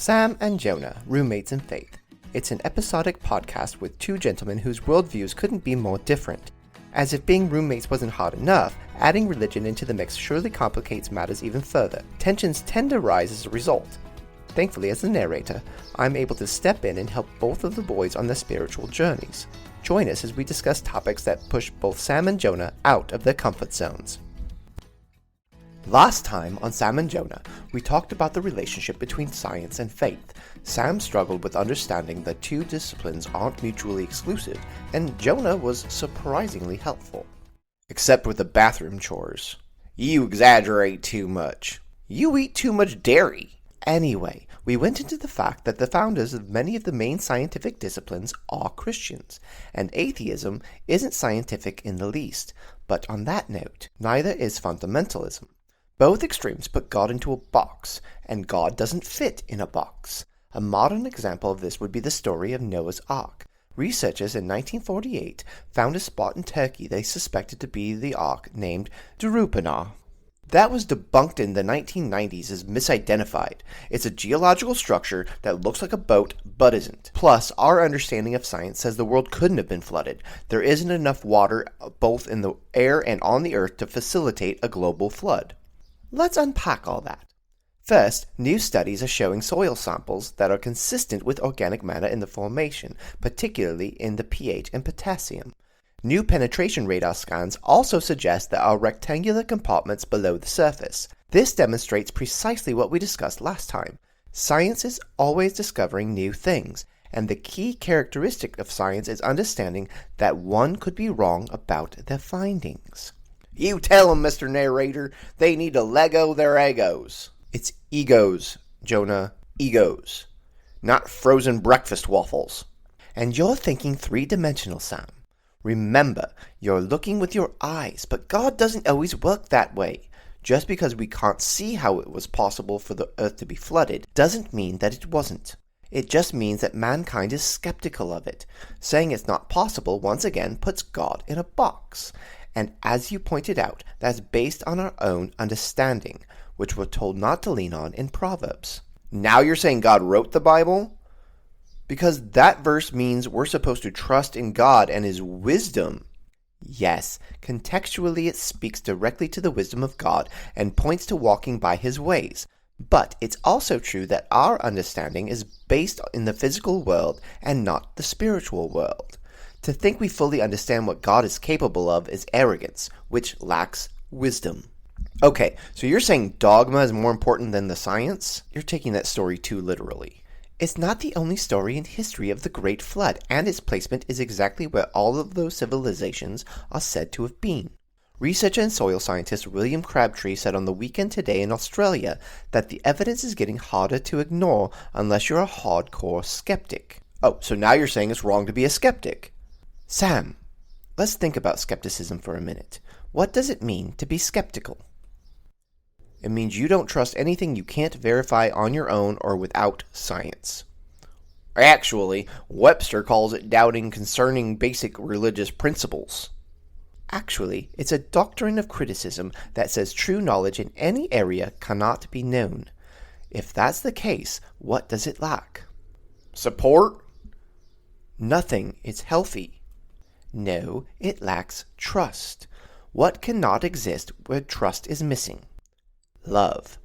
Sam and Jonah, roommates in faith. It's an episodic podcast with two gentlemen whose worldviews couldn't be more different. As if being roommates wasn't hard enough, adding religion into the mix surely complicates matters even further. Tensions tend to rise as a result. Thankfully, as the narrator, I'm able to step in and help both of the boys on their spiritual journeys. Join us as we discuss topics that push both Sam and Jonah out of their comfort zones. Last time on Sam and Jonah, we talked about the relationship between science and faith. Sam struggled with understanding that two disciplines aren't mutually exclusive, and Jonah was surprisingly helpful. Except with the bathroom chores. You exaggerate too much. You eat too much dairy. Anyway, we went into the fact that the founders of many of the main scientific disciplines are Christians, and atheism isn't scientific in the least. But on that note, neither is fundamentalism. Both extremes put God into a box, and God doesn't fit in a box. A modern example of this would be the story of Noah's Ark. Researchers in 1948 found a spot in Turkey they suspected to be the Ark named Drupana. That was debunked in the 1990s as misidentified. It's a geological structure that looks like a boat but isn't. Plus, our understanding of science says the world couldn't have been flooded. There isn't enough water both in the air and on the earth to facilitate a global flood. Let's unpack all that. First, new studies are showing soil samples that are consistent with organic matter in the formation, particularly in the pH and potassium. New penetration radar scans also suggest there are rectangular compartments below the surface. This demonstrates precisely what we discussed last time. Science is always discovering new things, and the key characteristic of science is understanding that one could be wrong about their findings. You tell them, Mr. Narrator, they need to Lego their egos. It's egos, Jonah, egos. Not frozen breakfast waffles. And you're thinking three-dimensional, Sam. Remember, you're looking with your eyes, but God doesn't always work that way. Just because we can't see how it was possible for the earth to be flooded doesn't mean that it wasn't. It just means that mankind is skeptical of it. Saying it's not possible once again puts God in a box. And as you pointed out, that's based on our own understanding, which we're told not to lean on in Proverbs. Now you're saying God wrote the Bible? Because that verse means we're supposed to trust in God and His wisdom. Yes, contextually it speaks directly to the wisdom of God and points to walking by His ways. But it's also true that our understanding is based in the physical world and not the spiritual world. To think we fully understand what God is capable of is arrogance, which lacks wisdom. Okay, so you're saying dogma is more important than the science? You're taking that story too literally. It's not the only story in history of the Great Flood, and its placement is exactly where all of those civilizations are said to have been. Researcher and soil scientist William Crabtree said on The Weekend Today in Australia that the evidence is getting harder to ignore unless you're a hardcore skeptic. Oh, so now you're saying it's wrong to be a skeptic? Sam, let's think about skepticism for a minute. What does it mean to be skeptical? It means you don't trust anything you can't verify on your own or without science. Actually, Webster calls it doubting concerning basic religious principles. Actually, it's a doctrine of criticism that says true knowledge in any area cannot be known. If that's the case, what does it lack? Support? Nothing is healthy. No, it lacks trust. What cannot exist where trust is missing? Love.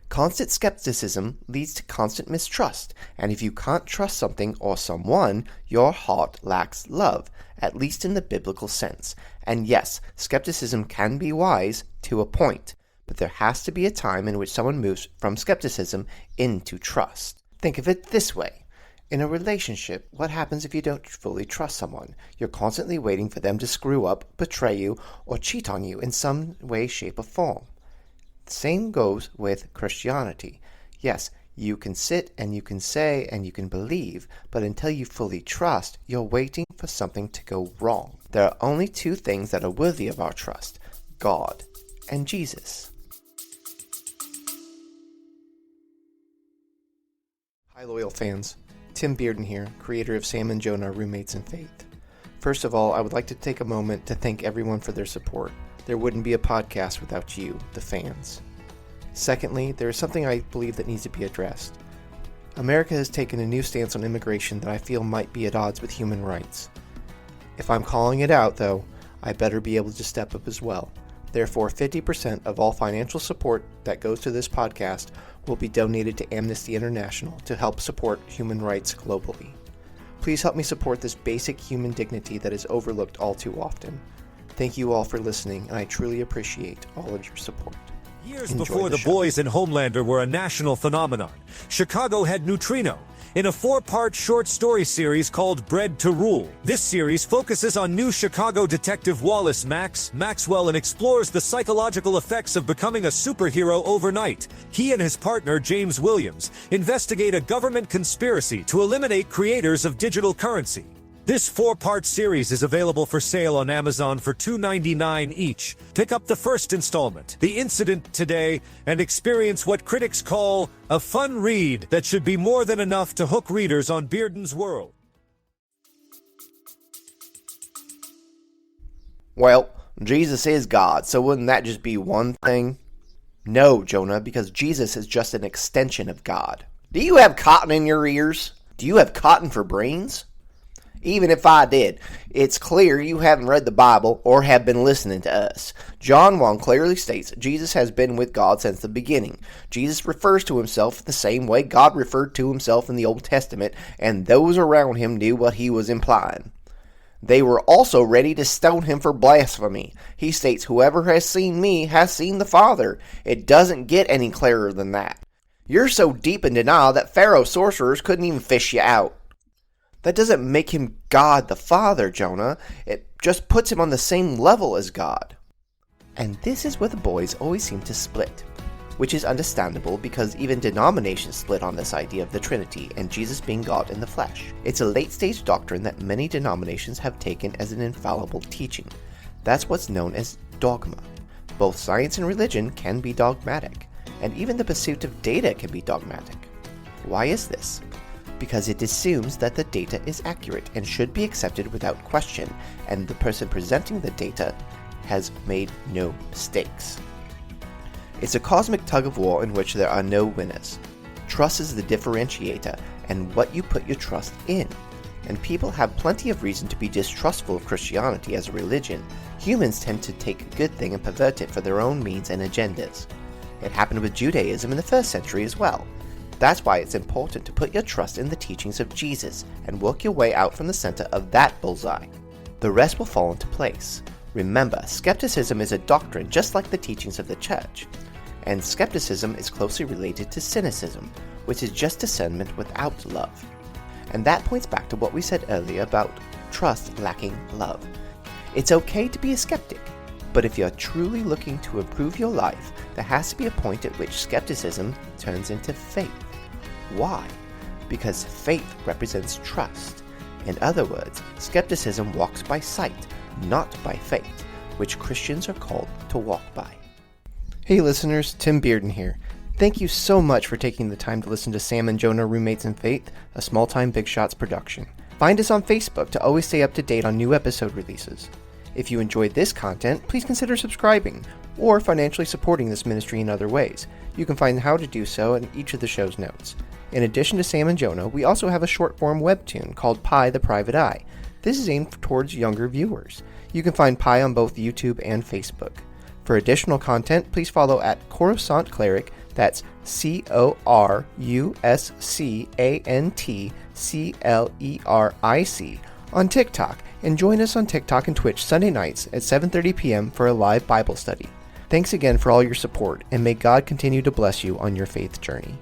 Constant skepticism leads to constant mistrust, and if you can't trust something or someone, your heart lacks love, at least in the biblical sense. And yes, skepticism can be wise to a point, but there has to be a time in which someone moves from skepticism into trust. Think of it this way. In a relationship, what happens if you don't fully trust someone? You're constantly waiting for them to screw up, betray you, or cheat on you in some way, shape, or form. The same goes with Christianity. Yes, you can sit and you can say and you can believe, but until you fully trust, you're waiting for something to go wrong. There are only two things that are worthy of our trust: God and Jesus. Hi, loyal fans. Tim Bearden here, creator of Sam and Jonah, Roommates in Faith. First of all, I would like to take a moment to thank everyone for their support. There wouldn't be a podcast without you, the fans. Secondly, there is something I believe that needs to be addressed. America has taken a new stance on immigration that I feel might be at odds with human rights. If I'm calling it out, though, I better be able to step up as well. Therefore, 50% of all financial support that goes to this podcast will be donated to Amnesty International to help support human rights globally. Please help me support this basic human dignity that is overlooked all too often. Thank you all for listening, and I truly appreciate all of your support. Years before The Boys and Homelander were a national phenomenon, Chicago had Neutrino, in a 4-part short story series called Bred to Rule. This series focuses on new Chicago detective Wallace Maxwell and explores the psychological effects of becoming a superhero overnight. He and his partner, James Williams, investigate a government conspiracy to eliminate creators of digital currency. This 4-part series is available for sale on Amazon for $2.99 each. Pick up the first installment, The Incident, today, and experience what critics call a fun read that should be more than enough to hook readers on Bearden's world. Well, Jesus is God, so wouldn't that just be one thing? No, Jonah, because Jesus is just an extension of God. Do you have cotton in your ears? Do you have cotton for brains? Even if I did, it's clear you haven't read the Bible or have been listening to us. John 1 clearly states Jesus has been with God since the beginning. Jesus refers to himself the same way God referred to himself in the Old Testament, and those around him knew what he was implying. They were also ready to stone him for blasphemy. He states, "Whoever has seen me has seen the Father." It doesn't get any clearer than that. You're so deep in denial that Pharaoh's sorcerers couldn't even fish you out. That doesn't make him God the Father, Jonah. It just puts him on the same level as God. And this is where the boys always seem to split, which is understandable because even denominations split on this idea of the Trinity and Jesus being God in the flesh. It's a late-stage doctrine that many denominations have taken as an infallible teaching. That's what's known as dogma. Both science and religion can be dogmatic, and even the pursuit of data can be dogmatic. Why is this? Because it assumes that the data is accurate and should be accepted without question, and the person presenting the data has made no mistakes. It's a cosmic tug-of-war in which there are no winners. Trust is the differentiator and what you put your trust in. And people have plenty of reason to be distrustful of Christianity as a religion. Humans tend to take a good thing and pervert it for their own means and agendas. It happened with Judaism in the 1st century as well. That's why it's important to put your trust in the teachings of Jesus and work your way out from the center of that bullseye. The rest will fall into place. Remember, skepticism is a doctrine just like the teachings of the church. And skepticism is closely related to cynicism, which is just discernment without love. And that points back to what we said earlier about trust lacking love. It's okay to be a skeptic, but if you're truly looking to improve your life, there has to be a point at which skepticism turns into faith. Why? Because faith represents trust. In other words, skepticism walks by sight, not by faith, which Christians are called to walk by. Hey listeners, Tim Bearden here. Thank you so much for taking the time to listen to Sam and Jonah Roommates in Faith, a small-time Big Shots production. Find us on Facebook to always stay up to date on new episode releases. If you enjoyed this content, please consider subscribing or financially supporting this ministry in other ways. You can find how to do so in each of the show's notes. In addition to Sam and Jonah, we also have a short-form webtoon called Pi the Private Eye. This is aimed towards younger viewers. You can find Pi on both YouTube and Facebook. For additional content, please follow at Coruscant Cleric, that's CORUSCANTCLERIC, on TikTok, and join us on TikTok and Twitch Sunday nights at 7:30 p.m. for a live Bible study. Thanks again for all your support, and may God continue to bless you on your faith journey.